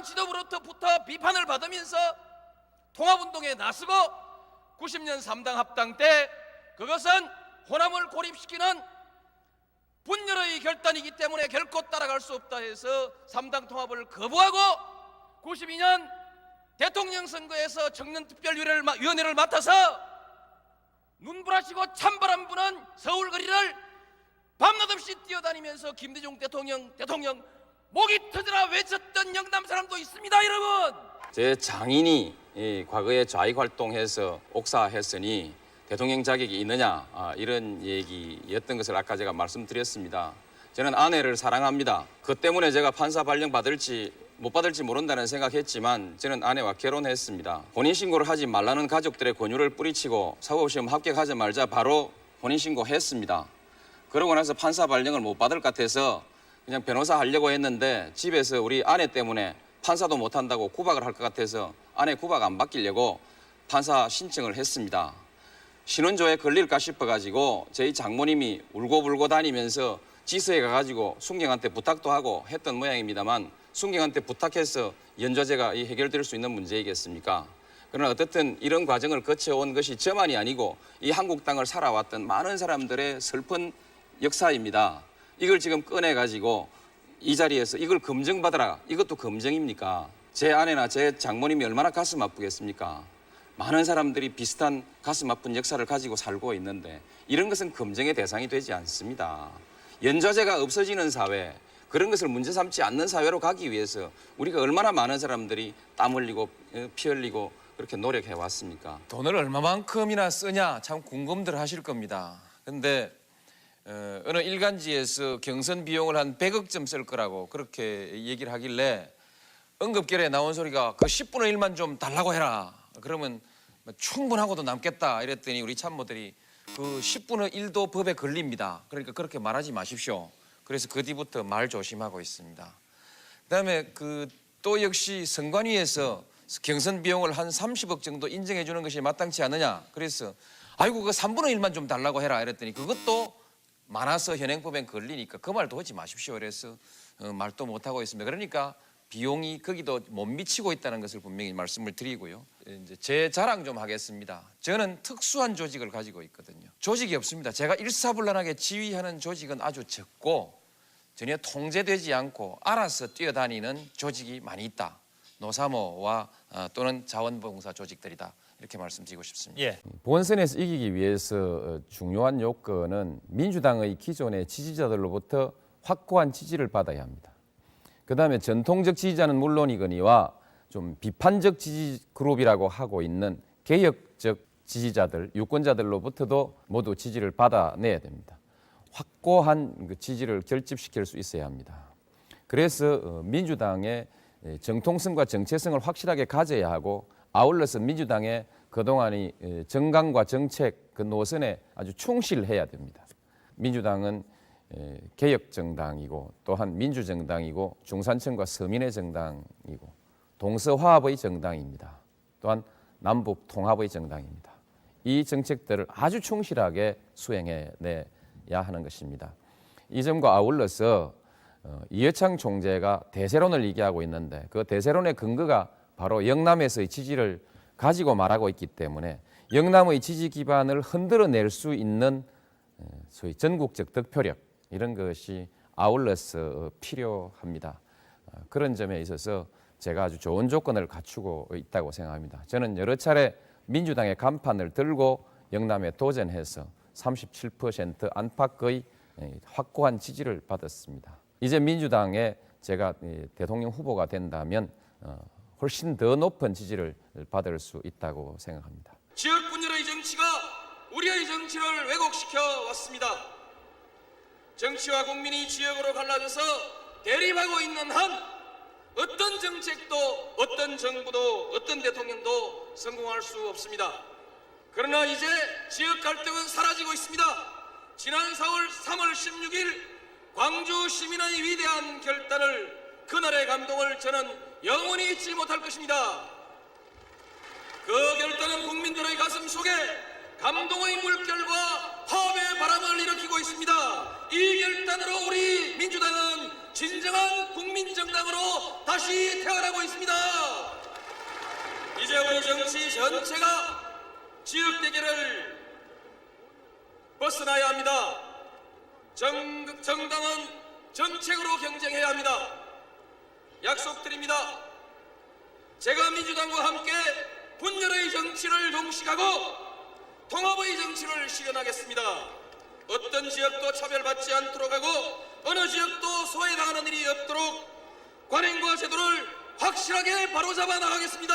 지도부로부터 비판을 받으면서 통합운동에 나서고 90년 3당 합당 때 그것은 호남을 고립시키는 분열의 결단이기 때문에 결코 따라갈 수 없다 해서 3당 통합을 거부하고 92년 대통령 선거에서 청년특별위원회를 맡아서 눈부라시고 찬바람 부는 서울 거리를 밤낮 없이 뛰어다니면서 김대중 대통령 목이 터져라 외쳤던 영남 사람도 있습니다, 여러분. 제 장인이 과거에 좌익 활동해서 옥사했으니 대통령 자격이 있느냐 이런 얘기였던 것을 아까 제가 말씀드렸습니다. 저는 아내를 사랑합니다. 그 때문에 제가 판사 발령 받을지 못 받을지 모른다는 생각했지만 저는 아내와 결혼했습니다. 혼인신고를 하지 말라는 가족들의 권유를 뿌리치고 사법시험 합격하자마자 바로 혼인신고했습니다. 그러고 나서 판사 발령을 못 받을 것 같아서 그냥 변호사 하려고 했는데 집에서 우리 아내 때문에 판사도 못한다고 구박을 할 것 같아서 아내 구박 안 받기려고 판사 신청을 했습니다. 신원조에 걸릴까 싶어가지고 저희 장모님이 울고불고 다니면서 지서에 가가지고 순경한테 부탁도 하고 했던 모양입니다만 순경한테 부탁해서 연좌제가 해결될 수 있는 문제이겠습니까? 그러나 어떻든 이런 과정을 거쳐온 것이 저만이 아니고 이 한국 땅을 살아왔던 많은 사람들의 슬픈 역사입니다. 이걸 지금 꺼내가지고 이 자리에서 이걸 검증받아라. 이것도 검증입니까? 제 아내나 제 장모님이 얼마나 가슴 아프겠습니까? 많은 사람들이 비슷한 가슴 아픈 역사를 가지고 살고 있는데 이런 것은 검증의 대상이 되지 않습니다. 연좌제가 없어지는 사회, 그런 것을 문제 삼지 않는 사회로 가기 위해서 우리가 얼마나 많은 사람들이 땀 흘리고 피 흘리고 그렇게 노력해 왔습니까? 돈을 얼마만큼이나 쓰냐 참 궁금들 하실 겁니다. 근데 어느 일간지에서 경선 비용을 한 100억쯤 쓸 거라고 그렇게 얘기를 하길래 응급결에 나온 소리가 그 10분의 1만 좀 달라고 해라. 그러면 충분하고도 남겠다 이랬더니 우리 참모들이 그 10분의 1도 법에 걸립니다. 그러니까 그렇게 말하지 마십시오. 그래서 그 뒤부터 말 조심하고 있습니다. 그다음에 또 역시 선관위에서 경선 비용을 한 30억 정도 인정해 주는 것이 마땅치 않느냐. 그래서 아이고 그 3분의 1만 좀 달라고 해라 이랬더니 그것도 많아서 현행법엔 걸리니까 그 말도 하지 마십시오. 그래서 말도 못하고 있습니다. 그러니까 비용이 거기도 못 미치고 있다는 것을 분명히 말씀을 드리고요. 이제 제 자랑 좀 하겠습니다. 저는 특수한 조직을 가지고 있거든요. 조직이 없습니다. 제가 일사불란하게 지휘하는 조직은 아주 적고 전혀 통제되지 않고 알아서 뛰어다니는 조직이 많이 있다. 노사모와 또는 자원봉사 조직들이다. 이렇게 말씀드리고 싶습니다. 예. 본선에서 이기기 위해서 중요한 요건은 민주당의 기존의 지지자들로부터 확고한 지지를 받아야 합니다. 그다음에 전통적 지지자는 물론이거니와 좀 비판적 지지 그룹이라고 하고 있는 개혁적 지지자들, 유권자들로부터도 모두 지지를 받아내야 됩니다. 확고한 그 지지를 결집시킬 수 있어야 합니다. 그래서 민주당의 정통성과 정체성을 확실하게 가져야 하고 아울러서 민주당의 그동안의 정강과 정책 그 노선에 아주 충실해야 됩니다. 민주당은 개혁정당이고 또한 민주정당이고 중산층과 서민의 정당이고 동서화합의 정당입니다. 또한 남북통합의 정당입니다. 이 정책들을 아주 충실하게 수행해내야 하는 것입니다. 이 점과 아울러서 이해창 총재가 대세론을 얘기하고 있는데 그 대세론의 근거가 바로 영남에서의 지지를 가지고 말하고 있기 때문에 영남의 지지 기반을 흔들어낼 수 있는 소위 전국적 득표력 이런 것이 아울러서 필요합니다. 그런 점에 있어서 제가 아주 좋은 조건을 갖추고 있다고 생각합니다. 저는 여러 차례 민주당의 간판을 들고 영남에 도전해서 37% 안팎의 확고한 지지를 받았습니다. 이제 민주당에 제가 대통령 후보가 된다면 훨씬 더 높은 지지를 받을 수 있다고 생각합니다. 지역 분열의 정치가 우리의 정치를 왜곡시켜 왔습니다. 정치와 국민이 지역으로 갈라져서 대립하고 있는 한 어떤 정책도 어떤 정부도 어떤 대통령도 성공할 수 없습니다. 그러나 이제 지역 갈등은 사라지고 있습니다. 지난 3월 16일 광주 시민의 위대한 결단을 그날의 감동을 저는 영원히 잊지 못할 것입니다. 그 결단은 국민들의 가슴 속에 감동의 물결과 화합의 바람을 일으키고 있습니다. 이 결단으로 우리 민주당은 진정한 국민정당으로 다시 태어나고 있습니다. 이제 우리 정치 전체가 지역 대결을 벗어나야 합니다. 정당은 정책으로 경쟁해야 합니다. 약속드립니다. 제가 민주당과 함께 분열의 정치를 종식하고 통합의 정치를 실현하겠습니다. 어떤 지역도 차별받지 않도록 하고 어느 지역도 소외당하는 일이 없도록 관행과 제도를 확실하게 바로잡아 나가겠습니다.